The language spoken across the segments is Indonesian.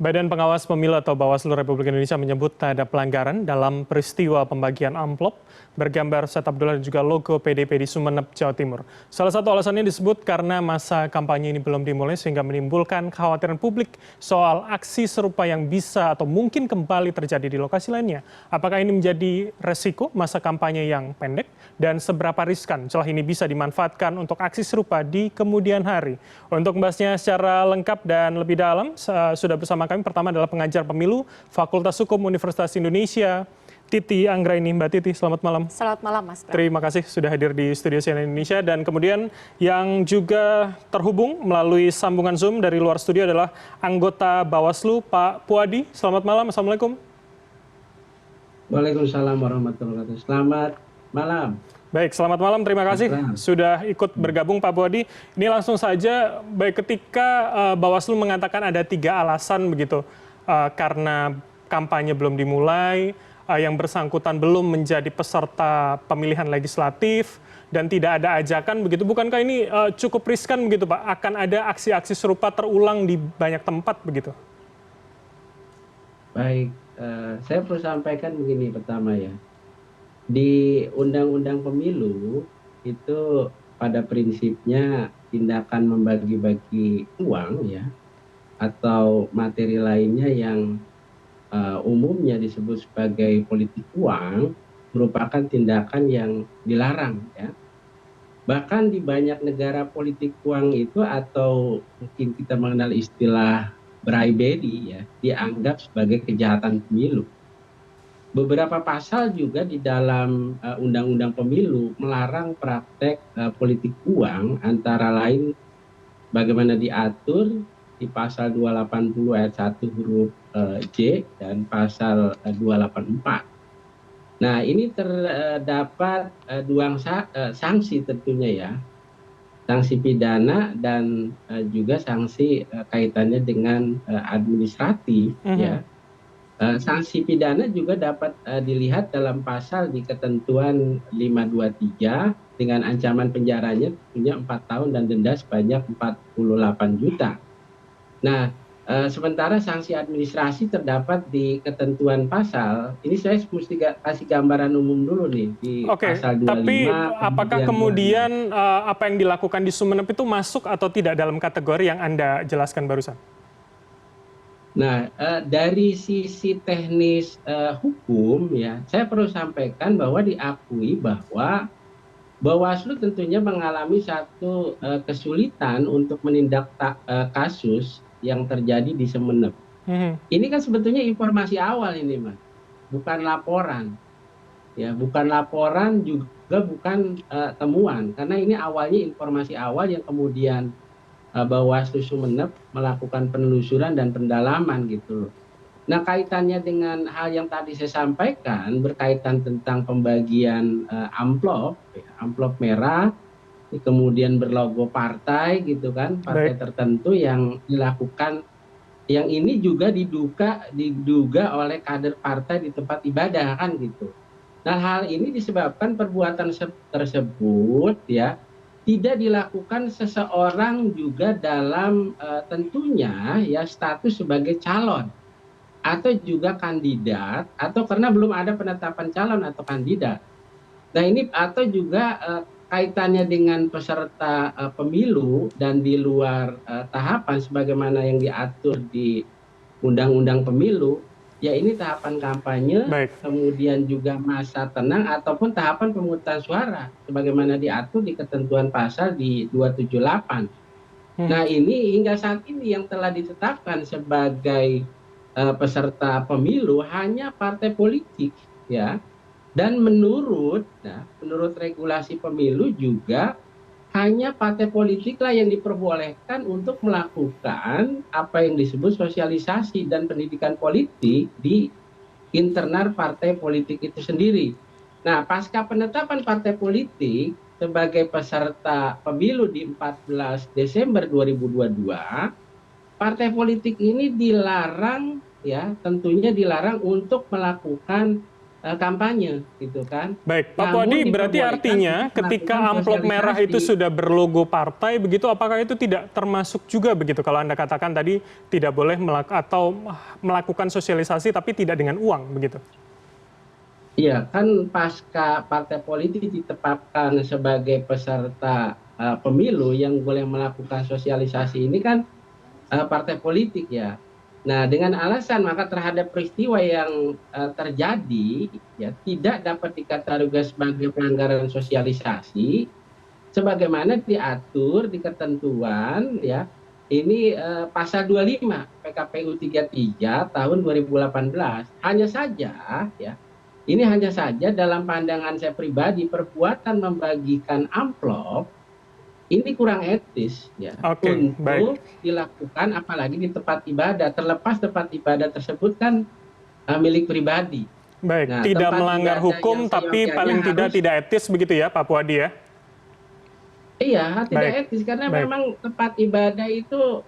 Badan Pengawas Pemilu atau Bawaslu Republik Indonesia menyebut tak ada pelanggaran dalam peristiwa pembagian amplop bergambar Said Abdullah dan juga logo PDP di Sumeneb, Jawa Timur. Salah satu alasannya disebut karena masa kampanye ini belum dimulai sehingga menimbulkan kekhawatiran publik soal aksi serupa yang bisa atau mungkin kembali terjadi di lokasi lainnya. Apakah ini menjadi resiko masa kampanye yang pendek dan seberapa riskan celah ini bisa dimanfaatkan untuk aksi serupa di kemudian hari? Untuk membahasnya secara lengkap dan lebih dalam, sudah bersama kami. Pertama adalah pengajar pemilu Fakultas Hukum Universitas Indonesia, Titi Anggraini. Mbak Titi, selamat malam. Selamat malam, Mas. Terima kasih sudah hadir di studio CNN Indonesia. Dan kemudian yang juga terhubung melalui sambungan Zoom dari luar studio adalah anggota Bawaslu, Pak Puadi. Selamat malam, Assalamualaikum. Waalaikumsalam warahmatullahi wabarakatuh. Selamat malam. Baik, selamat malam. Terima kasih sudah ikut bergabung Pak Puadi. Ini langsung saja, baik ketika Bawaslu mengatakan ada 3 alasan begitu, karena kampanye belum dimulai, yang bersangkutan belum menjadi peserta pemilihan legislatif, dan tidak ada ajakan begitu. Bukankah ini cukup riskan begitu Pak? Akan ada aksi-aksi serupa terulang di banyak tempat begitu? Baik, saya perlu sampaikan begini pertama ya. Di Undang-Undang Pemilu itu pada prinsipnya tindakan membagi-bagi uang ya atau materi lainnya yang umumnya disebut sebagai politik uang merupakan tindakan yang dilarang ya. Bahkan di banyak negara politik uang itu atau mungkin kita mengenal istilah bribery ya dianggap sebagai kejahatan pemilu. Beberapa pasal juga di dalam Undang-Undang Pemilu melarang praktek politik uang, antara lain bagaimana diatur di pasal 280 ayat 1 huruf J dan pasal 284. Nah, ini terdapat 2 sanksi tentunya ya. Sanksi pidana dan juga sanksi kaitannya dengan administratif ya. Sanksi pidana juga dapat dilihat dalam pasal di ketentuan 523 dengan ancaman penjaranya tentunya 4 tahun dan denda sebanyak 48 juta. Nah, sementara sanksi administrasi terdapat di ketentuan pasal, ini saya mesti kasih gambaran umum dulu nih di pasal 25. Tapi apakah kemudian apa yang dilakukan di Sumeneb itu masuk atau tidak dalam kategori yang Anda jelaskan barusan? Nah, dari sisi teknis hukum ya, saya perlu sampaikan bahwa diakui bahwa Bawaslu tentunya mengalami satu kesulitan untuk menindak kasus yang terjadi di Sumeneb. Ini kan sebetulnya informasi awal ini, Mas, bukan laporan. Ya, bukan laporan juga bukan temuan, karena ini awalnya informasi awal yang kemudian Bawaslu Sumeneb melakukan penelusuran dan pendalaman gitu loh. Nah, kaitannya dengan hal yang tadi saya sampaikan berkaitan tentang pembagian amplop merah, kemudian berlogo partai gitu kan, partai tertentu yang dilakukan, yang ini juga diduga oleh kader partai di tempat ibadah kan gitu. Nah, hal ini disebabkan perbuatan tersebut ya tidak dilakukan seseorang juga dalam tentunya ya status sebagai calon atau juga kandidat, atau karena belum ada penetapan calon atau kandidat. Nah, ini atau juga kaitannya dengan peserta pemilu dan di luar tahapan sebagaimana yang diatur di Undang-Undang Pemilu. Ya, ini tahapan kampanye, kemudian juga masa tenang ataupun tahapan pemungutan suara sebagaimana diatur di ketentuan pasal di 278. Nah, ini hingga saat ini yang telah ditetapkan sebagai peserta pemilu hanya partai politik ya. Dan menurut regulasi pemilu juga hanya partai politik lah yang diperbolehkan untuk melakukan apa yang disebut sosialisasi dan pendidikan politik di internal partai politik itu sendiri. Nah, pasca penetapan partai politik sebagai peserta pemilu di 14 Desember 2022, partai politik ini dilarang ya, tentunya dilarang untuk melakukan kampanye, gitu kan. Baik, Pak Namun Puadi, berarti diperbolehkan artinya untuk ketika melakukan amplop merah itu sosialisasi. sudah berlogo partai, begitu apakah itu tidak termasuk juga begitu? Kalau Anda katakan tadi tidak boleh melakukan sosialisasi tapi tidak dengan uang, begitu? Iya, kan pasca partai politik ditetapkan sebagai peserta pemilu yang boleh melakukan sosialisasi ini kan partai politik ya. Nah, dengan alasan maka terhadap peristiwa yang terjadi ya tidak dapat dikategorikan sebagai pelanggaran sosialisasi sebagaimana diatur di ketentuan ya. Ini pasal 25 PKPU 33 tahun 2018. Hanya saja ya, ini hanya saja dalam pandangan saya pribadi perbuatan membagikan amplop ini kurang etis ya Oke, baik. untuk dilakukan apalagi di tempat ibadah, terlepas tempat ibadah tersebut kan milik pribadi. Baik, Nah, tidak tempat melanggar ibadah yang hukum tapi seyogyanya paling tidak harus tidak etis begitu ya, Pak Puadi ya? iya, tidak Baik, etis karena baik. memang tempat ibadah itu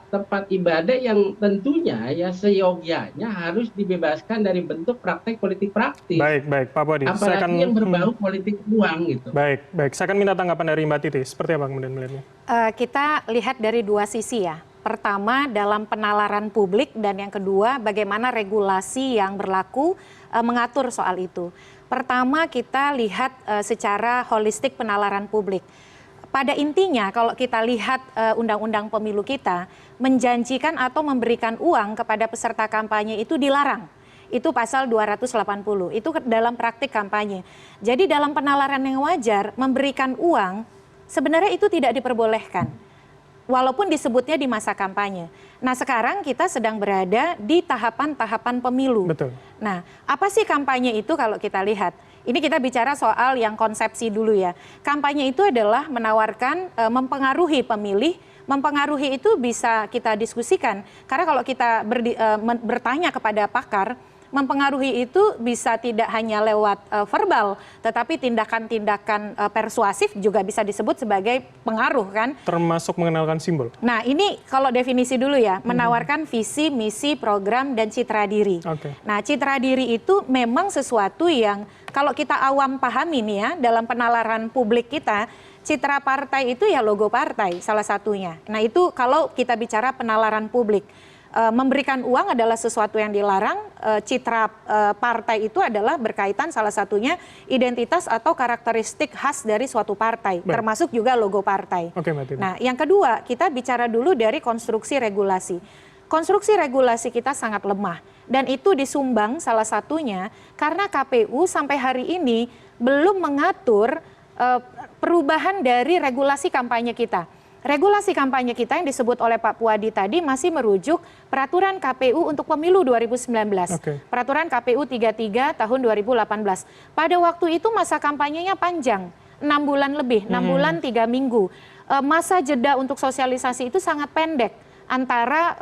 tempat ibadah yang tentunya ya seyogyanya harus dibebaskan dari bentuk praktek politik praktis, Baik, baik, Pak Puadi. Saya apalagi yang akan berbau politik uang gitu. baik, baik. Saya akan minta tanggapan dari Mbak Titi. Seperti apa kemudian melihatnya? Kita lihat dari dua sisi ya. Pertama dalam penalaran publik dan yang kedua bagaimana regulasi yang berlaku mengatur soal itu. Pertama kita lihat secara holistik penalaran publik. Pada intinya kalau kita lihat undang-undang pemilu kita menjanjikan atau memberikan uang kepada peserta kampanye itu dilarang. Itu pasal 280, itu dalam praktik kampanye. Jadi dalam penalaran yang wajar memberikan uang sebenarnya itu tidak diperbolehkan. Walaupun disebutnya di masa kampanye. Nah sekarang kita sedang berada di tahapan-tahapan pemilu. Betul. Nah apa sih kampanye itu kalau kita lihat? Ini kita bicara soal yang konsepsi dulu ya. Kampanye itu adalah menawarkan, mempengaruhi pemilih. Mempengaruhi itu bisa kita diskusikan. Karena kalau kita bertanya kepada pakar, mempengaruhi itu bisa tidak hanya lewat verbal, tetapi tindakan-tindakan persuasif juga bisa disebut sebagai pengaruh kan. Termasuk mengenalkan simbol. Nah ini kalau definisi dulu ya, menawarkan visi, misi, program, dan citra diri. Oke. Nah citra diri itu memang sesuatu yang kalau kita awam pahami nih ya, dalam penalaran publik kita, citra partai itu ya logo partai salah satunya. Nah itu kalau kita bicara penalaran publik. Memberikan uang adalah sesuatu yang dilarang, citra partai itu adalah berkaitan salah satunya identitas atau karakteristik khas dari suatu partai, termasuk juga logo partai. Oke, Mbak Titi. Nah, yang kedua, kita bicara dulu dari konstruksi regulasi. Konstruksi regulasi kita sangat lemah dan itu disumbang salah satunya karena KPU sampai hari ini belum mengatur perubahan dari regulasi kampanye kita. Regulasi kampanye kita yang disebut oleh Pak Puadi tadi masih merujuk peraturan KPU untuk pemilu 2019. Oke. Peraturan KPU 33 tahun 2018. Pada waktu itu masa kampanyenya panjang, 6 bulan lebih, 6 bulan 3 minggu. Masa jeda untuk sosialisasi itu sangat pendek antara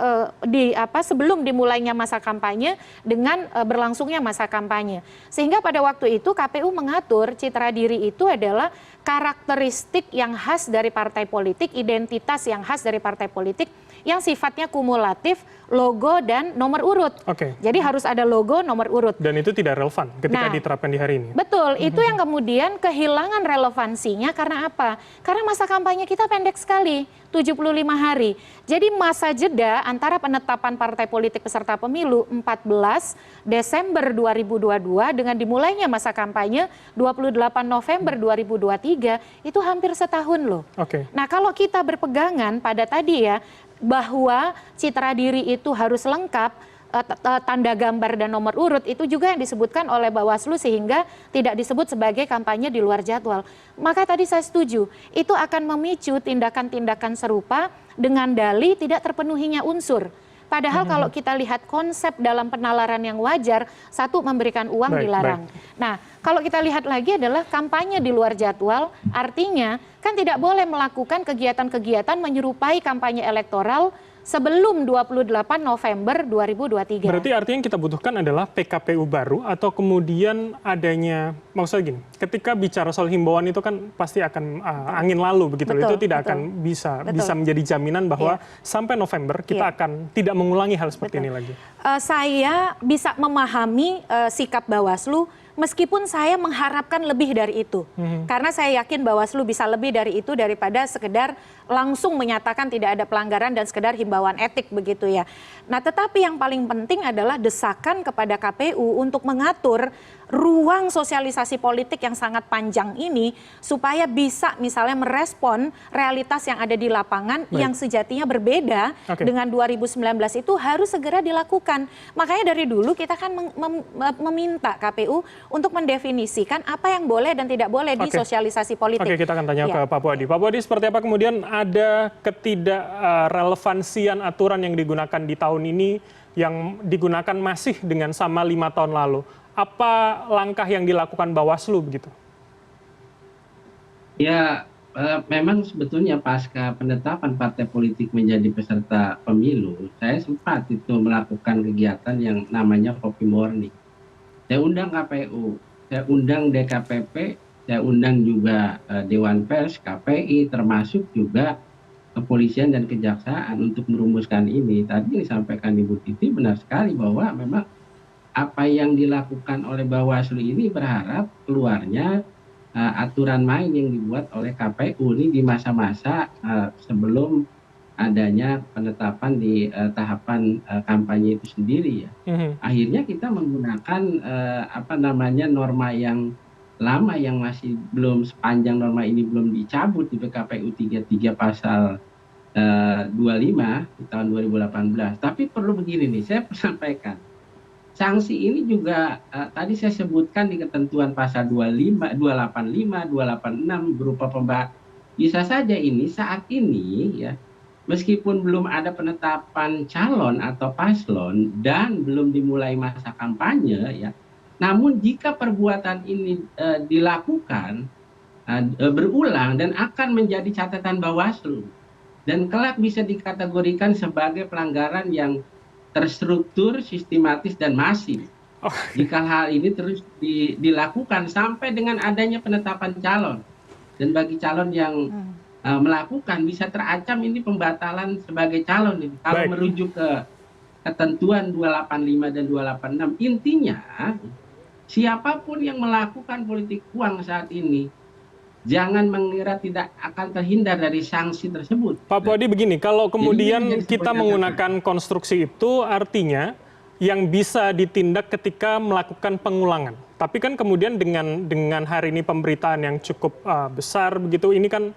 sebelum dimulainya masa kampanye dengan berlangsungnya masa kampanye. Sehingga pada waktu itu KPU mengatur citra diri itu adalah karakteristik yang khas dari partai politik, identitas yang khas dari partai politik yang sifatnya kumulatif, logo dan nomor urut. Oke. Jadi harus ada logo, nomor urut. Dan itu tidak relevan ketika Nah, diterapkan di hari ini. Betul, itu yang kemudian kehilangan relevansinya karena apa? Karena masa kampanye kita pendek sekali, 75 hari. Jadi masa jeda antara penetapan partai politik peserta pemilu 14 Desember 2022 dengan dimulainya masa kampanye 28 November 2023 itu hampir setahun loh. Oke. Nah kalau kita berpegangan pada tadi ya bahwa citra diri itu harus lengkap, tanda gambar dan nomor urut itu juga yang disebutkan oleh Bawaslu sehingga tidak disebut sebagai kampanye di luar jadwal. Maka tadi saya setuju, itu akan memicu tindakan-tindakan serupa dengan dalih tidak terpenuhinya unsur. Padahal kalau kita lihat konsep dalam penalaran yang wajar, satu memberikan uang dilarang. Nah, kalau kita lihat lagi adalah kampanye di luar jadwal, artinya kan tidak boleh melakukan kegiatan-kegiatan menyerupai kampanye elektoral sebelum 28 November 2023. Berarti artinya yang kita butuhkan adalah PKPU baru atau kemudian adanya, maksudnya gini, ketika bicara soal himbauan itu kan pasti akan angin lalu begitu, Betul, itu tidak betul. akan bisa menjadi jaminan bahwa sampai November kita akan tidak mengulangi hal seperti ini lagi. Saya bisa memahami sikap Bawaslu, meskipun saya mengharapkan lebih dari itu. Karena saya yakin Bawaslu bisa lebih dari itu daripada sekedar langsung menyatakan tidak ada pelanggaran dan sekedar himbauan etik begitu ya. Nah, tetapi yang paling penting adalah desakan kepada KPU untuk mengatur ruang sosialisasi politik yang sangat panjang ini supaya bisa misalnya merespon realitas yang ada di lapangan yang sejatinya berbeda dengan 2019 itu harus segera dilakukan. Makanya dari dulu kita kan meminta KPU untuk mendefinisikan apa yang boleh dan tidak boleh di sosialisasi politik. Oke, kita akan tanya ke Pak Puadi. Pak Puadi, seperti apa kemudian ada ketidakrelevansian aturan yang digunakan di tahun ini yang digunakan masih dengan sama 5 tahun lalu? Apa langkah yang dilakukan Bawaslu begitu? Ya, memang sebetulnya pasca penetapan partai politik menjadi peserta pemilu, saya sempat itu melakukan kegiatan yang namanya Kopi Morning. Saya undang KPU, saya undang DKPP, saya undang juga Dewan Pers, KPI, termasuk juga kepolisian dan kejaksaan untuk merumuskan ini. Tadi disampaikan Ibu Titi benar sekali bahwa memang apa yang dilakukan oleh Bawaslu ini berharap keluarnya aturan main yang dibuat oleh KPU ini di masa-masa sebelum adanya penetapan di tahapan kampanye itu sendiri ya. Akhirnya kita menggunakan norma yang lama yang masih belum, sepanjang norma ini belum dicabut di PKPU 33 pasal 25 di tahun 2018. Tapi perlu begini nih, saya sampaikan. Sanksi ini juga tadi saya sebutkan di ketentuan pasal 285, 286 berupa bisa saja ini saat ini ya, meskipun belum ada penetapan calon atau paslon dan belum dimulai masa kampanye ya, namun jika perbuatan ini dilakukan berulang dan akan menjadi catatan Bawaslu dan kelak bisa dikategorikan sebagai pelanggaran yang terstruktur, sistematis, dan masif. Jika hal ini terus dilakukan sampai dengan adanya penetapan calon. Dan bagi calon yang melakukan bisa terancam ini pembatalan sebagai calon. Ini. Kalau merujuk ke ketentuan 285 dan 286, intinya siapapun yang melakukan politik uang saat ini, jangan mengira tidak akan terhindar dari sanksi tersebut. Pak Puadi begini, kalau kemudian kita menggunakan konstruksi itu artinya yang bisa ditindak ketika melakukan pengulangan. Tapi kan kemudian dengan hari ini pemberitaan yang cukup besar begitu, ini kan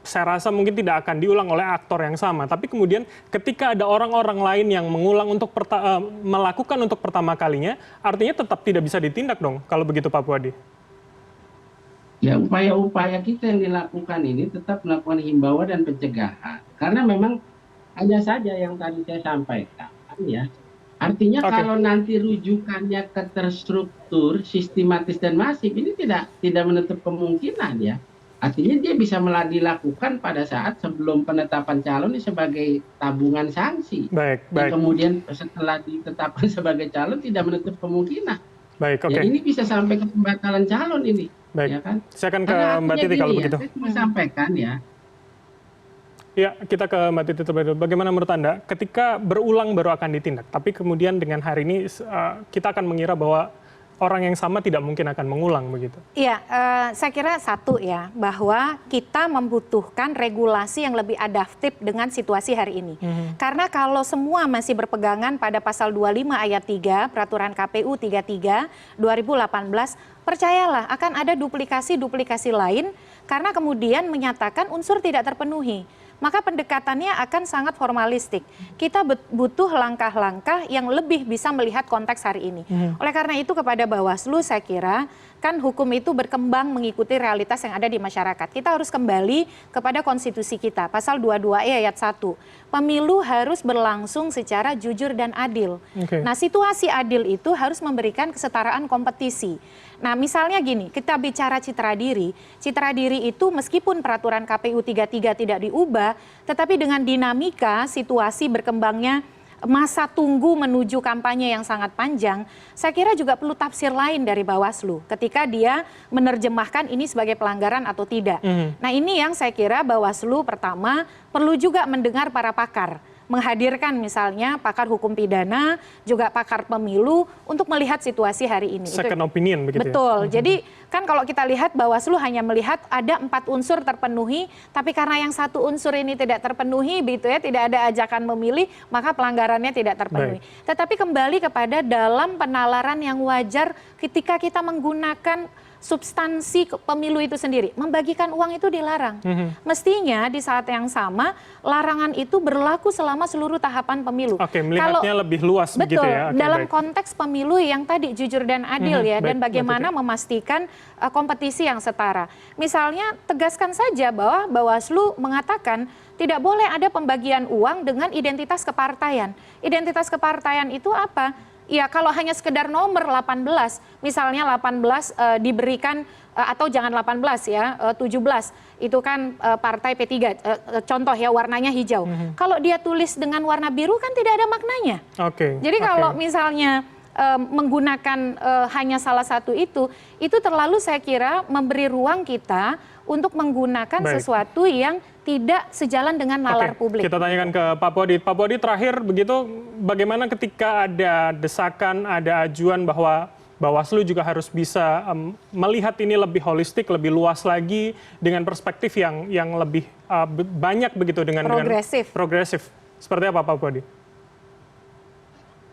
saya rasa mungkin tidak akan diulang oleh aktor yang sama. Tapi kemudian ketika ada orang-orang lain yang mengulang untuk melakukan untuk pertama kalinya, artinya tetap tidak bisa ditindak dong kalau begitu Pak Puadi. Ya, upaya-upaya kita yang dilakukan ini tetap melakukan himbauan dan pencegahan. Karena memang hanya saja yang tadi saya sampaikan ya. Artinya kalau nanti rujukannya ke terstruktur, sistematis dan masif, ini tidak menutup kemungkinan ya. Artinya dia bisa dilakukan pada saat sebelum penetapan calon ini sebagai tabungan sanksi. Dan kemudian setelah ditetapkan sebagai calon tidak menutup kemungkinan. Ya, ini bisa sampai ke pembatalan calon ini. Ya kan? Saya akan ke Mbak Titi kalau begitu. Saya cuma sampaikan ya. Ya, kita ke Mbak Titi terlebih dahulu. Bagaimana menurut Anda ketika berulang baru akan ditindak, tapi kemudian dengan hari ini kita akan mengira bahwa orang yang sama tidak mungkin akan mengulang begitu? Iya, saya kira satu ya, bahwa kita membutuhkan regulasi yang lebih adaptif dengan situasi hari ini. Karena kalau semua masih berpegangan pada pasal 25 ayat 3 Peraturan KPU 33 2018, percayalah akan ada duplikasi-duplikasi lain karena kemudian menyatakan unsur tidak terpenuhi. Maka pendekatannya akan sangat formalistik. Kita butuh langkah-langkah yang lebih bisa melihat konteks hari ini. Oleh karena itu kepada Bawaslu saya kira kan hukum itu berkembang mengikuti realitas yang ada di masyarakat. Kita harus kembali kepada konstitusi kita, pasal 22E ayat 1. Pemilu harus berlangsung secara jujur dan adil. Nah, situasi adil itu harus memberikan kesetaraan kompetisi. Nah, misalnya gini, kita bicara citra diri itu meskipun peraturan KPU 33 tidak diubah, tetapi dengan dinamika situasi berkembangnya masa tunggu menuju kampanye yang sangat panjang, saya kira juga perlu tafsir lain dari Bawaslu ketika dia menerjemahkan ini sebagai pelanggaran atau tidak. Nah, ini yang saya kira Bawaslu pertama perlu juga mendengar para pakar, menghadirkan misalnya pakar hukum pidana, juga pakar pemilu untuk melihat situasi hari ini. Second opinion begitu. Betul. Ya? Jadi kan kalau kita lihat Bawaslu hanya melihat ada 4 unsur terpenuhi, tapi karena yang 1 unsur ini tidak terpenuhi, begitu ya, tidak ada ajakan memilih, maka pelanggarannya tidak terpenuhi. Tetapi kembali kepada dalam penalaran yang wajar ketika kita menggunakan substansi pemilu itu sendiri. Membagikan uang itu dilarang. Mestinya di saat yang sama, larangan itu berlaku selama seluruh tahapan pemilu. Oke, melihatnya lebih luas betul, begitu ya. Oke, dalam konteks pemilu yang tadi jujur dan adil ya, dan bagaimana memastikan kompetisi yang setara. Misalnya, tegaskan saja bahwa Bawaslu mengatakan tidak boleh ada pembagian uang dengan identitas kepartaian. Identitas kepartaian itu apa? Ya, kalau hanya sekedar nomor 18, misalnya 18 diberikan atau jangan 18 ya, 17 itu kan partai P3, contoh ya, warnanya hijau. Kalau dia tulis dengan warna biru kan tidak ada maknanya. Jadi kalau misalnya menggunakan hanya salah satu itu terlalu saya kira memberi ruang kita untuk menggunakan sesuatu yang tidak sejalan dengan nalar publik. Kita tanyakan ke Pak Puadi. Pak Puadi, terakhir begitu, bagaimana ketika ada desakan, ada ajuan bahwa Bawaslu juga harus bisa melihat ini lebih holistik, lebih luas lagi dengan perspektif yang lebih banyak begitu dengan progresif. Seperti apa Pak Puadi?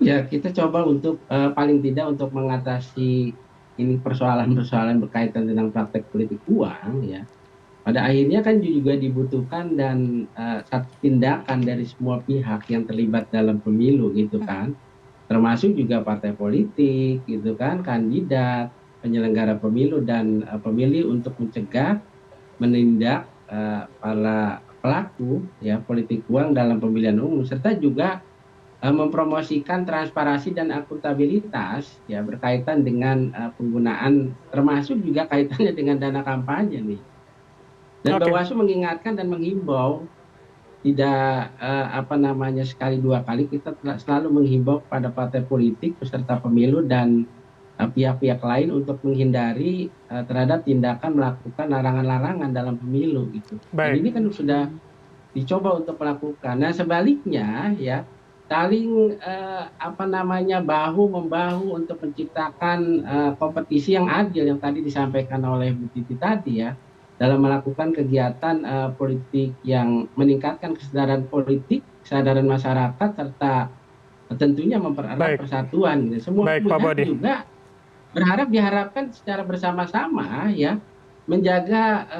Ya, kita coba untuk paling tidak untuk mengatasi ini persoalan-persoalan berkaitan dengan praktek politik uang ya. Pada akhirnya kan juga dibutuhkan dan satu tindakan dari semua pihak yang terlibat dalam pemilu gitu kan, termasuk juga partai politik gitu kan, kandidat, penyelenggara pemilu dan pemilih untuk mencegah, menindak para pelaku ya politik uang dalam pemilihan umum, serta juga mempromosikan transparansi dan akuntabilitas ya berkaitan dengan penggunaan, termasuk juga kaitannya dengan dana kampanye nih. Dan Bawaslu mengingatkan dan menghimbau, tidak sekali dua kali, kita selalu menghimbau kepada partai politik peserta pemilu dan pihak-pihak lain untuk menghindari terhadap tindakan melakukan larangan-larangan dalam pemilu gitu. Dan ini kan sudah dicoba untuk melakukan. Nah, sebaliknya ya, saling bahu membahu untuk menciptakan kompetisi yang adil yang tadi disampaikan oleh Bu Titi tadi ya, dalam melakukan kegiatan politik yang meningkatkan kesadaran politik, kesadaran masyarakat, serta tentunya mempererat persatuan. Gitu. Semua pihak juga diharapkan secara bersama-sama ya menjaga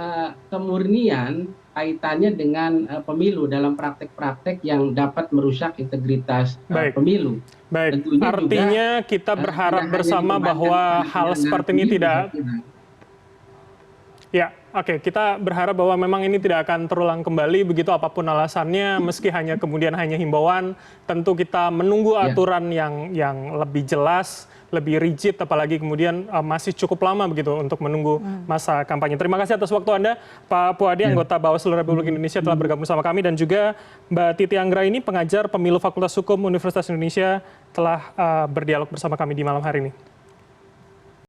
kemurnian kaitannya dengan pemilu dalam praktek-praktek yang dapat merusak integritas pemilu. Tentunya artinya juga, kita berharap bersama bahwa hal seperti ini tidak. Ya, kita berharap bahwa memang ini tidak akan terulang kembali begitu apapun alasannya, meski kemudian hanya himbauan. Tentu kita menunggu aturan yang lebih jelas, lebih rigid, apalagi kemudian masih cukup lama begitu untuk menunggu masa kampanye. Terima kasih atas waktu Anda, Pak Puadi, anggota Bawaslu Republik Indonesia, telah bergabung sama kami, dan juga Mbak Titi Anggraini, pengajar Pemilu Fakultas Hukum Universitas Indonesia, telah berdialog bersama kami di malam hari ini.